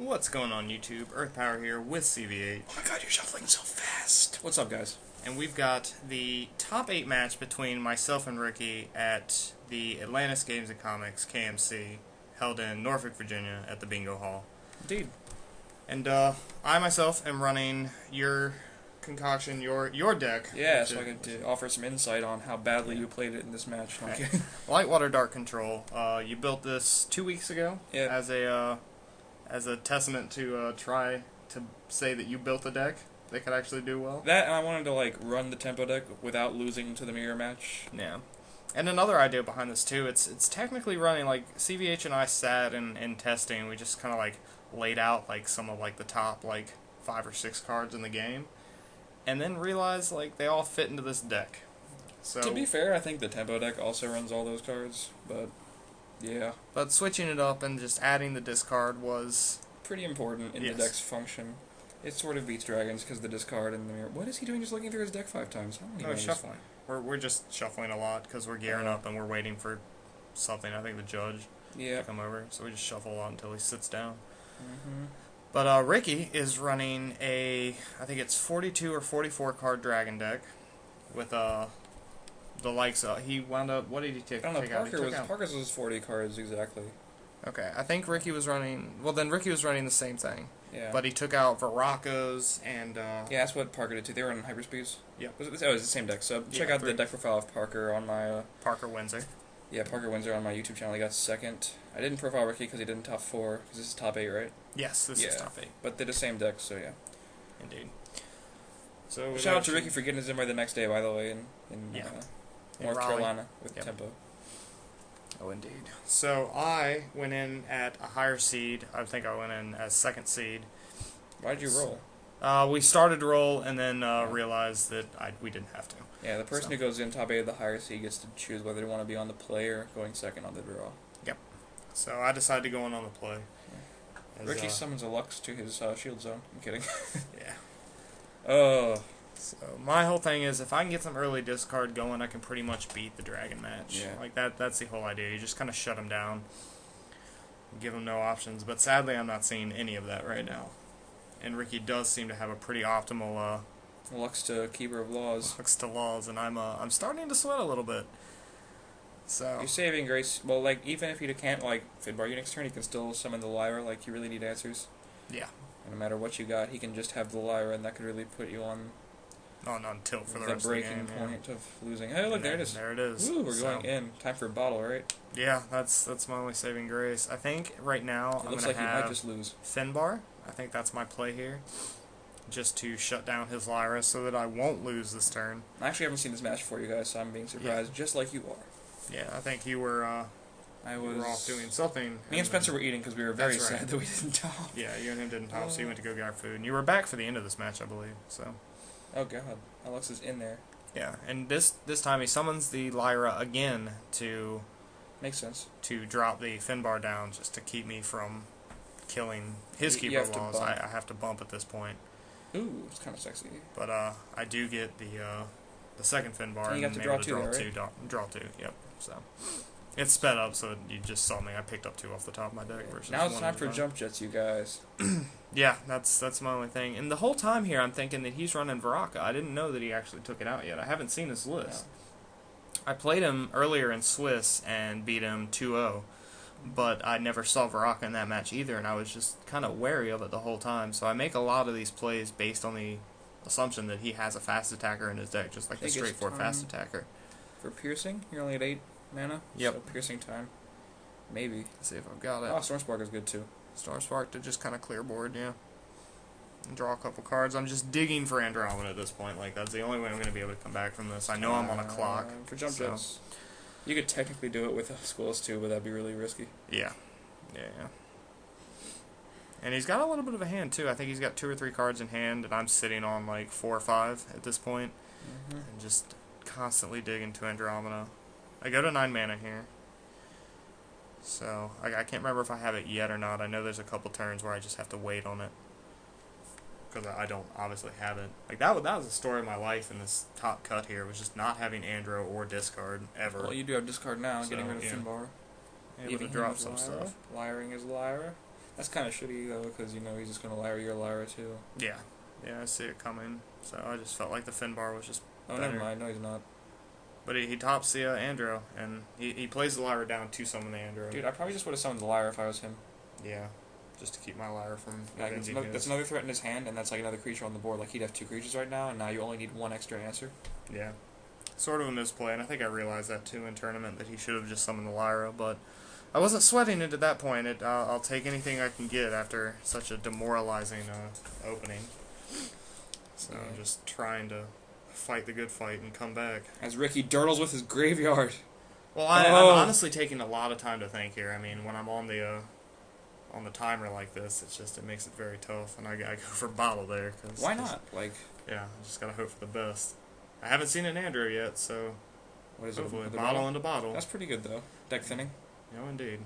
What's going on YouTube? EarthP0w3R here with CVH. Oh my god, you're shuffling so fast. What's up, guys? And we've got the top 8 match between myself and Ricky at the Atlantis Games and Comics, KMC, held in Norfolk, Virginia at the Bingo Hall. Indeed. And I myself am running your concoction, your deck. Yeah, so I could offer some insight on how badly you played it in this match. No, I'm kidding. Lightwater Dark Control. You built this 2 weeks ago as a testament to try to say that you built a deck that could actually do well. That, and I wanted to run the tempo deck without losing to the mirror match. Yeah. And another idea behind this too, it's technically running, CVH and I sat in testing, we just kind of laid out some of the top 5 or 6 cards in the game, and then realized they all fit into this deck. So to be fair, I think the tempo deck also runs all those cards, but yeah. But switching it up and just adding the discard was pretty important in the deck's function. It sort of beats dragons because the discard and the mirror. What is he doing? Just looking through his deck 5 times? No, he's shuffling. We're just shuffling a lot because we're gearing up and we're waiting for something. I think the judge to come over, so we just shuffle a lot until he sits down. But Ricky is running I think it's 42 or 44 card dragon deck with the likes of, he wound up, what did he take? I don't know, Parker's was 40 cards exactly. Okay, I think Ricky was running, Ricky was running the same thing. Yeah. But he took out Varacos and yeah, that's what Parker did too. They were running hyperspeeds. Yeah. It was the same deck. So check out the deck profile of Parker on my Parker Windsor. Yeah, Parker Windsor on my YouTube channel. He got second. I didn't profile Ricky because he didn't top 4, because this is top 8, right? Yes, this is top 8. But they're the same deck, so yeah. Indeed. So shout out to Ricky for getting his Zimmer the next day, by the way, in North Carolina with tempo. Oh, indeed. So I went in at a higher seed. I think I went in as 2nd seed. Why did you roll? We started to roll and then realized that we didn't have to. Yeah, the person who goes in top 8 of the higher seed gets to choose whether they want to be on the play or going second on the draw. Yep. So I decided to go in on the play. As, Ricky summons a Lux to his shield zone. I'm kidding. Yeah. Oh. So my whole thing is, if I can get some early discard going, I can pretty much beat the dragon match. Yeah. That's the whole idea. You just kind of shut him down, give him no options. But sadly, I'm not seeing any of that right now. And Ricky does seem to have a pretty optimal Lux to Keeper of Laws. Lux to Laws, and I'm starting to sweat a little bit. So you're saving grace. Well, even if you can't Fidbar you next turn, you can still summon the Lyra. You really need answers. Yeah. And no matter what you got, he can just have the Lyra, and that could really put you on tilt for the rest of the game. The breaking point of losing. Hey, look, there it is. There it is. Woo, we're going in. Time for a bottle, right? Yeah, that's my only saving grace. I think right now I'm going to have you might just lose. Finbar. I think that's my play here. Just to shut down his Lyra so that I won't lose this turn. I actually haven't seen this match before, you guys, so I'm being surprised, just like you are. Yeah, I think you were, we were off doing something. Me and Spencer were eating because we were very sad that we didn't top. Yeah, you and him didn't top, so you went to go get our food. And you were back for the end of this match, I believe. So. Oh god, Alex is in there. Yeah, and this time he summons the Lyra again to... Makes sense. To drop the Finbar down just to keep me from killing his Keeper of Laws. I have to bump at this point. Ooh, it's kind of sexy. But I do get the second Finbar. And you got to draw 2, right? Draw 2, yep. So it's sped up, so you just saw me. I picked up 2 off the top of my deck. Versus now it's time for jump jets, you guys. Yeah, that's my only thing. And the whole time here, I'm thinking that he's running Varaka. I didn't know that he actually took it out yet. I haven't seen his list. No. I played him earlier in Swiss and beat him 2-0. But I never saw Varaka in that match either, and I was just kind of wary of it the whole time. So I make a lot of these plays based on the assumption that he has a fast attacker in his deck, just like a straightforward fast attacker. For piercing, you're only at 8 mana? Yep. So piercing time. Maybe. Let's see if I've got it. Oh, Stormspark is good too. Stormspark to just kind of clear board, yeah. And draw a couple cards. I'm just digging for Andromeda at this point. That's the only way I'm going to be able to come back from this. I know I'm on a clock. For jump jets. You could technically do it with Squills too, but that'd be really risky. Yeah. And he's got a little bit of a hand too. I think he's got 2 or 3 cards in hand, and I'm sitting on 4 or 5 at this point. And just constantly digging to Andromeda. I go to 9 mana here. So I can't remember if I have it yet or not. I know there's a couple turns where I just have to wait on it. Because I don't obviously have it. That was the story of my life in this top cut here, was just not having Andro or discard ever. Well, you do have discard now, getting rid of Finbar. Able to drop some stuff. Lyring is Lyra. That's kind of shitty though, because you know he's just gonna Lyra your Lyra too. Yeah. Yeah, I see it coming. So I just felt like the Finbar was just Oh, better. never mind. No, he's not. But he tops the Andro, and he plays the Lyra down to summon the Andro. Dude, I probably just would have summoned the Lyra if I was him. Yeah, just to keep my Lyra from Like, avenging that's his. another threat in his hand, and that's like another creature on the board. Like, he'd have 2 creatures right now, and now you only need 1 extra answer. Yeah. Sort of a misplay, and I think I realized that too in tournament, that he should have just summoned the Lyra, but I wasn't sweating it at that point. I'll take anything I can get after such a demoralizing opening. So Yeah. I'm just trying to fight the good fight and come back. As Ricky dirtles with his graveyard. Well, I'm honestly taking a lot of time to think here. I mean, when I'm on the timer like this, it makes it very tough, and I go for bottle there. Why not? Like, Yeah, I just gotta hope for the best. I haven't seen an Andrew yet, so what is hopefully it? The bottle into bottle. That's pretty good though. Deck thinning. No, indeed.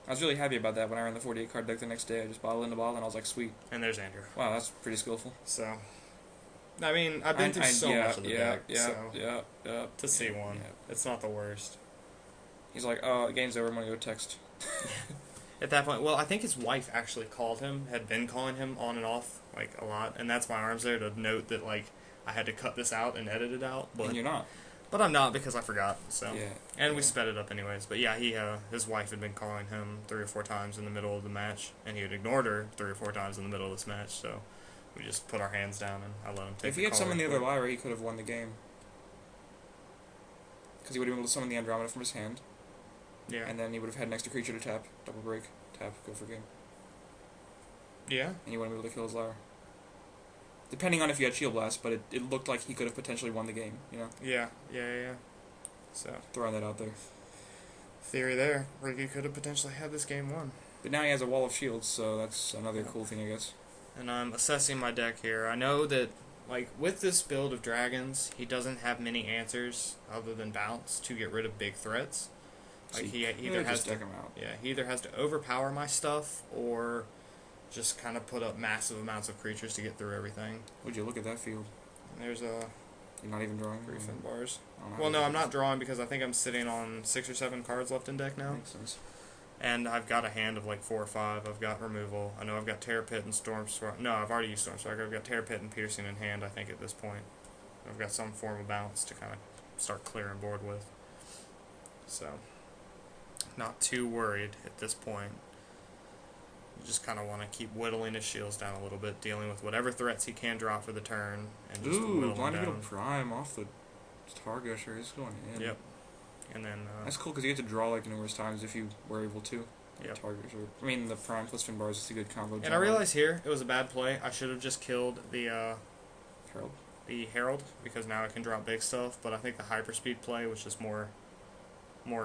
I was really happy about that when I ran the 48 card deck the next day. I just bottle into bottle, and I was like, sweet. And there's Andrew. Wow, that's pretty skillful. So, I mean, I've been through so much of the deck, so to see one, it's not the worst. He's like, oh, game's over, I'm gonna go text. At that point, well, I think his wife actually called him, had been calling him on and off, like, a lot, and that's my arms there to note that, like, I had to cut this out and edit it out. But And you're not. But I'm not, because I forgot, so. Yeah. And we sped it up anyways. But yeah, his wife had been calling him 3 or 4 times in the middle of the match, and he had ignored her 3 or 4 times in the middle of this match, so we just put our hands down and I let him take If the he had call summoned the real other quick. Lyra, he could have won the game. Because he would have been able to summon the Andromeda from his hand, Yeah. and then he would have had an extra creature to tap, double break, tap, go for game. Yeah. And you wouldn't be able to kill his Lyra. Depending on if you had Shield Blast, but it looked like he could have potentially won the game, you know? Yeah. So, Throwing that out there. theory there. Ricky could have potentially had this game won. But now he has a wall of shields, so that's another cool thing, I guess. And I'm assessing my deck here. I know that, like, with this build of dragons, he doesn't have many answers other than bounce to get rid of big threats. Like, So he either has to deck him out. Yeah, he either has to overpower my stuff or just kind of put up massive amounts of creatures to get through everything. Would you look at that field? There's You're not even drawing? 3 fin bars. I don't know Well, how no, to I'm do not drawing because I think I'm sitting on 6 or 7 cards left in deck that. now. Makes sense. And I've got a hand of like 4 or 5. I've got removal. I know I've got Terror Pit and Storm Strike. No, I've already used Storm Strike. I've got Terror Pit and Piercing in hand, I think, at this point. I've got some form of bounce to kind of start clearing board with. So, not too worried at this point. You just kind of want to keep whittling his shields down a little bit, dealing with whatever threats he can drop for the turn, and just Ooh, whittle them Blind Beetle down. Prime off the Stargusher. It's going in. Yep. And then That's cool because you get to draw like numerous times if you were able to. Yep. Targusher. I mean, the Prime plus Fin Bars is a good combo. And I realized here it was a bad play. I should have just killed the Herald. because now I can drop big stuff. But I think the hyperspeed play was just more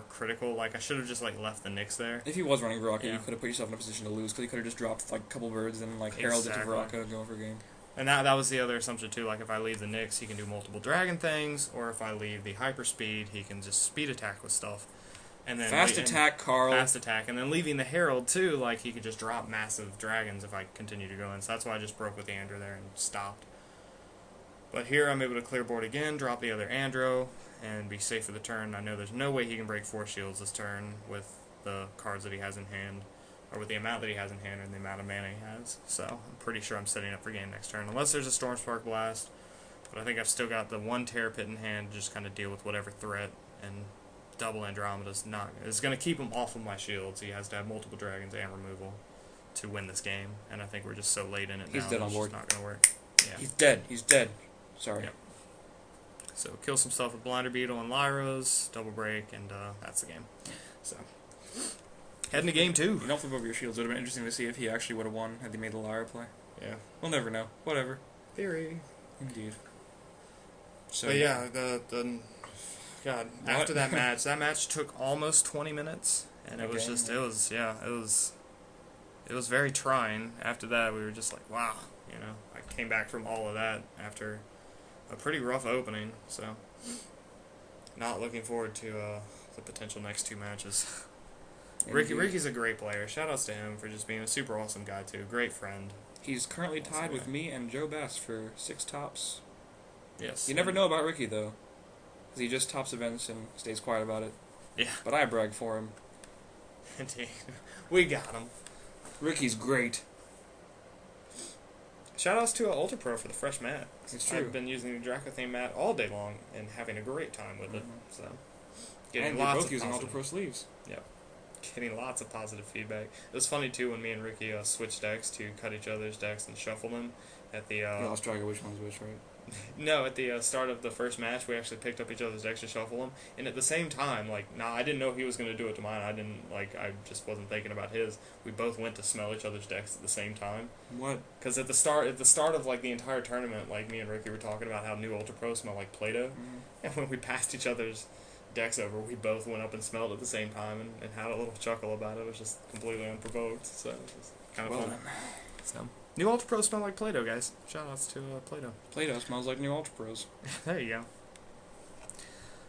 critical. Like I should have just like left the Nyx there. If he was running Varaka, Yeah. you could have put yourself in a position to lose because he could have just dropped like a couple birds and like Herald into Exactly. Varaka going for a game. And that was the other assumption too. Like if I leave the Nyx, he can do multiple dragon things, or if I leave the hyperspeed, he can just speed attack with stuff. And then Fast attack, Carl. Fast attack, and then leaving the Herald too, like he could just drop massive dragons if I continue to go in. So that's why I just broke with the Andro there and stopped. But here I'm able to clear board again, drop the other Andro, and be safe for the turn. I know there's no way he can break 4 shields this turn with the cards that he has in hand, or with the amount that he has in hand and the amount of mana he has. So I'm pretty sure I'm setting up for game next turn, unless there's a Storm Spark Blast. But I think I've still got the 1 Terror Pit in hand to just kind of deal with whatever threat, and double Andromeda's not. It's going to keep him off of my shields. He has to have multiple dragons and removal to win this game, and I think we're just so late in it now. He's dead on it's board. just not going to work. Yeah. He's dead. He's dead. Sorry. Yep. So kill some stuff with Blinder Beetle and Lyros, double break, and that's the game. So heading to game 2. You don't flip over your shields. It would have been interesting to see if he actually would have won had he made the Lyra play. Yeah. We'll never know. Whatever. Theory. Indeed. So But yeah, God, What? after that match took almost 20 minutes, and it was Okay. just, it was very trying. After that, we were just like, wow, you know, I came back from all of that after a pretty rough opening, so not looking forward to the potential next 2 matches. Ricky's a great player. Shoutouts to him for just being a super awesome guy too. Great friend. He's currently Awesome tied with guy. me and Joe Bass for 6 tops. Yes. You never know about Ricky though, because he just tops events and stays quiet about it. Yeah. But I brag for him. Indeed. We got him. Ricky's great. Shoutouts to Ultra Pro for the fresh mat. It's true. I've been using the Draco theme mat all day long and having a great time with it. So, And we're both using Ultra Pro sleeves. Yep. Getting lots of positive feedback. It was funny too when me and Ricky switched decks to cut each other's decks and shuffle them at the. You lost track of which one's which, right? No, at the start of the first match, we actually picked up each other's decks to shuffle them, and at the same time, like, I didn't know he was going to do it to mine. I just wasn't thinking about his. We both went to smell each other's decks at the same time. What? Because at the start of like the entire tournament, like me and Ricky were talking about how new Ultra Pro smell like Play-Doh, and when we passed each other's decks over, we both went up and smelled at the same time and had a little chuckle about it. It was just completely unprovoked, so it was kind of fun. So. New Ultra Pro smell like Play-Doh, guys. Shoutouts to Play-Doh. Play-Doh smells like new Ultra Pros. There you go.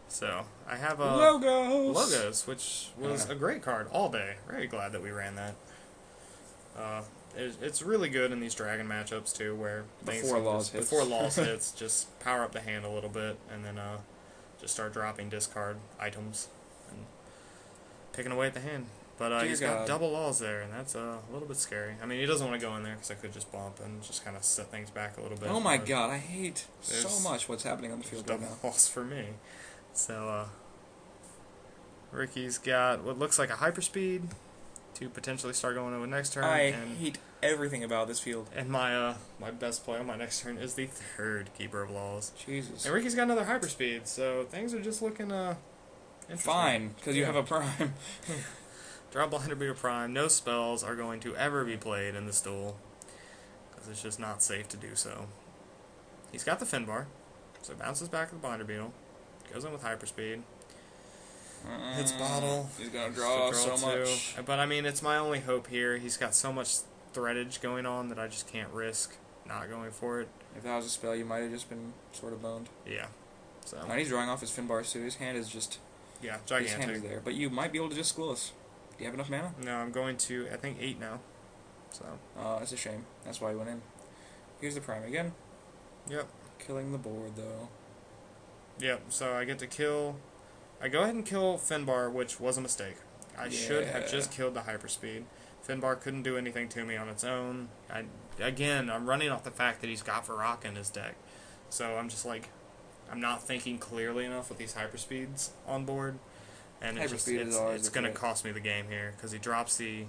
So, I have Logos, which was a great card all day. Very glad that we ran that. It's really good in these Dragon matchups, too, where before Laws hits, just power up the hand a little bit, and then just start dropping discard items and picking away at the hand. But he's got double Laws there, and that's a little bit scary. I mean, he doesn't want to go in there because I could just bump and just kind of set things back a little bit. Oh my god, I hate so much what's happening on the field right now. Double Laws for me. So, Ricky's got what looks like a hyperspeed to potentially start going over next turn. I hate everything about this field. And my best play on my next turn is the third Keeper of Laws. Jesus. And Ricky's got another hyperspeed, so things are just looking interesting. Fine, because you have a prime. Draw Blinder Beater Prime. No spells are going to ever be played in this duel because it's just not safe to do so. He's got the Finbar, so he bounces back with the Blinder Beetle. Goes in with Hyperspeed. Hits Bottle. He's going to draw so much. But, I mean, it's my only hope here. He's got so much threadage going on that I just can't risk not going for it. If that was a spell, you might have just been sort of boned. Yeah. So. Now he's drawing off his Finbar, too. His hand is just... Yeah, gigantic. His hand is there. But you might be able to just school us. Do you have enough mana? No, I'm going to, I think, 8 now. So. That's a shame. That's why he went in. Here's the prime again. Yep. Killing the board, though. Yep, so I get to kill... I go ahead and kill Finbar, which was a mistake. I should have just killed the Hyperspeed. Finbar couldn't do anything to me on its own. Again, I'm running off the fact that he's got Varrock in his deck. So I'm just like... I'm not thinking clearly enough with these Hyperspeeds on board. And it's going to cost me the game here, because he drops the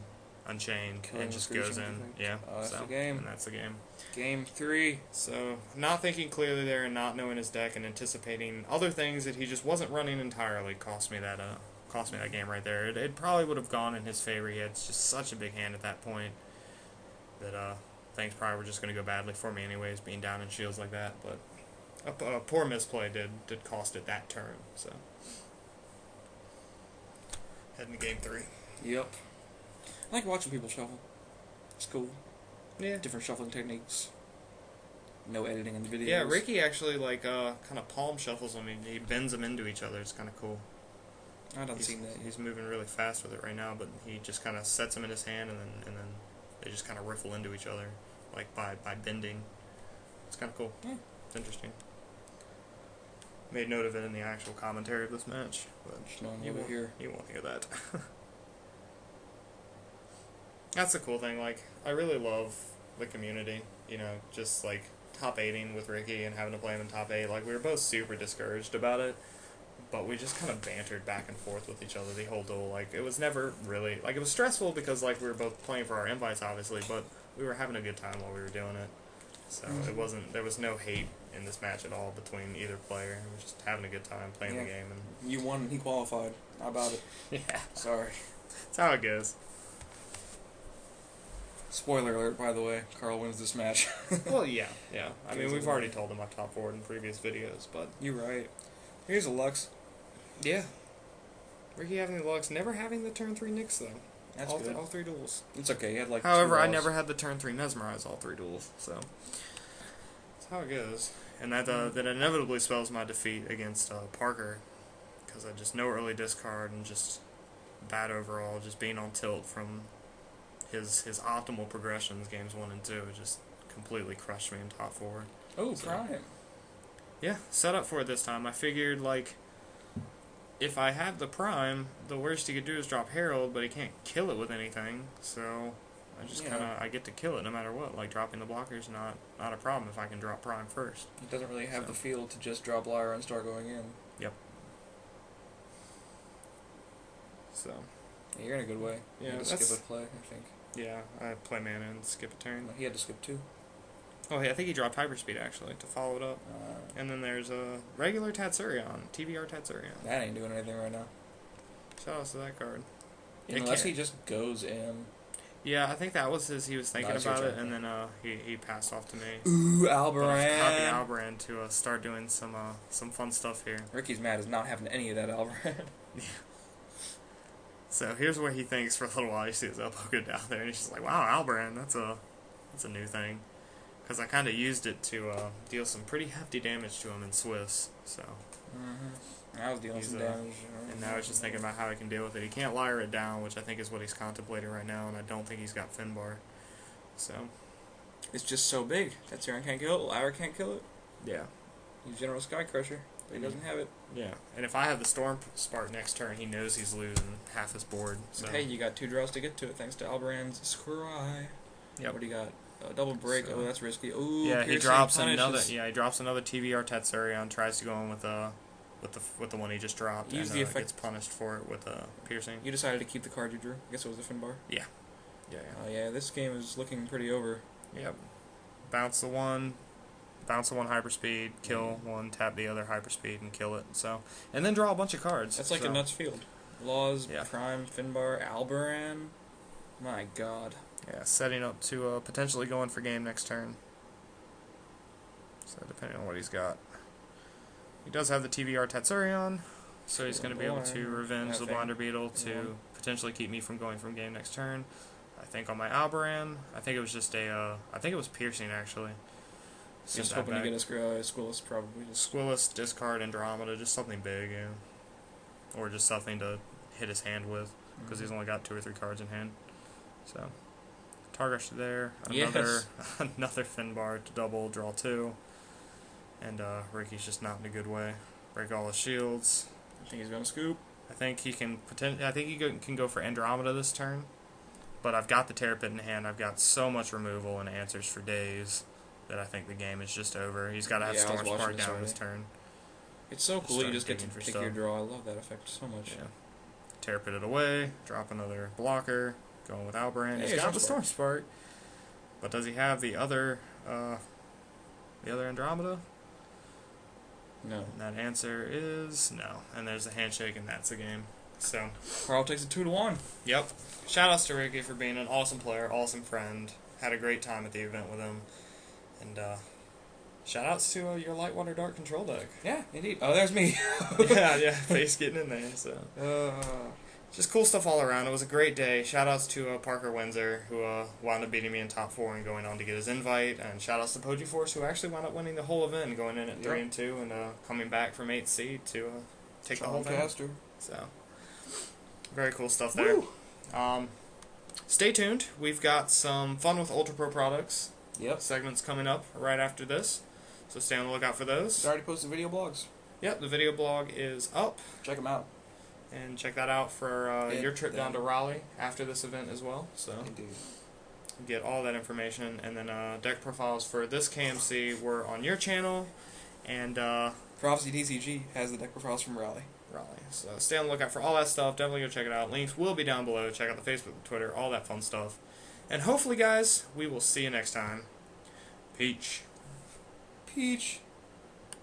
Unchained and just goes in. Yeah, that's the game. And that's the game. Game 3. So, not thinking clearly there and not knowing his deck and anticipating other things that he just wasn't running entirely cost me that game right there. It probably would have gone in his favor. He had just such a big hand at that point that things probably were just going to go badly for me anyways, being down in shields like that. But a poor misplay did cost it that turn. So. Heading to game 3. Yep. I like watching people shuffle. It's cool. Yeah. Different shuffling techniques. No editing in the videos. Yeah, Ricky actually kind of palm shuffles them. He bends them into each other. It's kind of cool. I haven't seen that. He's moving really fast with it right now, but he just kind of sets them in his hand, and then they just kind of riffle into each other, like by bending. It's kind of cool. Yeah. It's interesting. Made note of it in the actual commentary of this match, but you won't hear that. That's the cool thing. Like, I really love the community. You know, just like top 8ing with Ricky and having to play him in top 8. Like, we were both super discouraged about it, but we just kind of bantered back and forth with each other the whole duel. Like, it was never really like, it was stressful because like we were both playing for our invites, obviously, but we were having a good time while we were doing it. So there was no hate in this match at all between either player. We were just having a good time playing the game. And you won and he qualified. How about it? Yeah. Sorry. That's how it goes. Spoiler alert, by the way. Carl wins this match. Well, yeah. I mean, we've already told him my top 4 in previous videos, but... You're right. Here's a Lux. Yeah. Ricky having the Lux, never having the turn 3 Nyx, though. That's good. All 3 duels. It's okay, he had like However, I never had the turn 3 Mesmerize all 3 duels, so... That's how it goes. And that inevitably spells my defeat against Parker, because I just no early discard and just bad overall, just being on tilt from his optimal progressions, games 1 and 2, it just completely crushed me in top 4. Oh, Prime. Yeah, set up for it this time. I figured, like, if I have the Prime, the worst he could do is drop Herald, but he can't kill it with anything, so I just I get to kill it no matter what. Like, dropping the blocker's not a problem if I can drop Prime first. It doesn't really have the feel to just drop Lyra and start going in. Yep. So. Yeah, you're in a good way. Yeah, you had to skip a play, I think. Yeah, I play mana and skip a turn. He had to skip 2. Oh, hey, I think he dropped Hyperspeed, actually, to follow it up. And then there's a regular Tatsurion, TVR Tatsurion. That ain't doing anything right now. Shout out to that card. Unless he just goes in. Yeah, I think that was he was thinking about it, and then he passed off to me. Ooh, Albaran. But I've copied Albaran to start doing some fun stuff here. Ricky's mad is not having any of that Albaran. Yeah. So here's where he thinks for a little while. You see his elbow go down there, and he's just like, "Wow, Albaran, that's a new thing." Because I kind of used it to deal some pretty hefty damage to him in Swiss. So. I was dealing some damage. And now he's just thinking about how he can deal with it. He can't Lyra it down, which I think is what he's contemplating right now, and I don't think he's got Finbar. So. It's just so big. Tatsurion can't kill it. Lyra can't kill it. Yeah. He's General Sky Crusher, but he doesn't have it. Yeah. And if I have the Storm Spark next turn, he knows he's losing half his board. So. Hey, you got 2 draws to get to it thanks to Albaran's Scry. Yep. What do you got? Double break. So, that's risky. Ooh, yeah, he drops another. Yeah, he drops another TVR Tatsurion. Tries to go in with the one he just dropped. Use and the effect. Gets punished for it with piercing. You decided to keep the card you drew. I guess it was the Finbar. Yeah. Yeah. Yeah. This game is looking pretty over. Yep. Bounce the one hyperspeed, kill one, tap the other hyperspeed, and kill it. So, and then draw a bunch of cards. That's like a nuts field. Laws, Prime, Finbar, Albaran. My God. Yeah, setting up to potentially go in for game next turn. So depending on what he's got. He does have the TVR Tatsurion, so he's going to be able to revenge the Blinder Beetle to potentially keep me from going from game next turn. I think on my Albaran, I think it was just I think it was piercing actually. Just hoping to get a Squillis probably. Squillis, discard Andromeda, just something big, yeah. Or just something to hit his hand with, because he's only got 2 or 3 cards in hand. So, Targash there, another Finbar to double, draw 2. And Ricky's just not in a good way. Break all his shields. I think he's gonna scoop. I think he can can go for Andromeda this turn. But I've got the Terrapit in hand. I've got so much removal and answers for days that I think the game is just over. He's got to have Storm Spark down his turn. It's so cool you just get to pick your draw. I love that effect so much. Yeah. Terrapit it away. Drop another blocker. Going with Albaran. He's got the Storm Spark. But does he have the other Andromeda? No. And that answer is no. And there's a handshake, and that's the game. So Carl takes it 2-1. Yep. Shoutouts to Ricky for being an awesome player, awesome friend. Had a great time at the event with him. And shoutouts to your Lightwater Dark control deck. Yeah, indeed. Oh, there's me. yeah, face getting in there. So just cool stuff all around. It was a great day. Shoutouts to Parker Windsor, who wound up beating me in top 4 and going on to get his invite. And shoutouts to Poji Force, who actually wound up winning the whole event and going in at 3-2 and coming back from 8th seed to take the whole thing. So very cool stuff there. Stay tuned. We've got some fun with Ultra Pro products. Segments coming up right after this. So stay on the lookout for those. I already posted video blogs. Yep, the video blog is up. Check them out. And check that out for your trip down to Raleigh after this event as well. So indeed. Get all that information. And then deck profiles for this KMC were on your channel. And Prophecy DCG has the deck profiles from Raleigh. So stay on the lookout for all that stuff. Definitely go check it out. Links will be down below. Check out the Facebook, Twitter, all that fun stuff. And hopefully, guys, we will see you next time. Peach.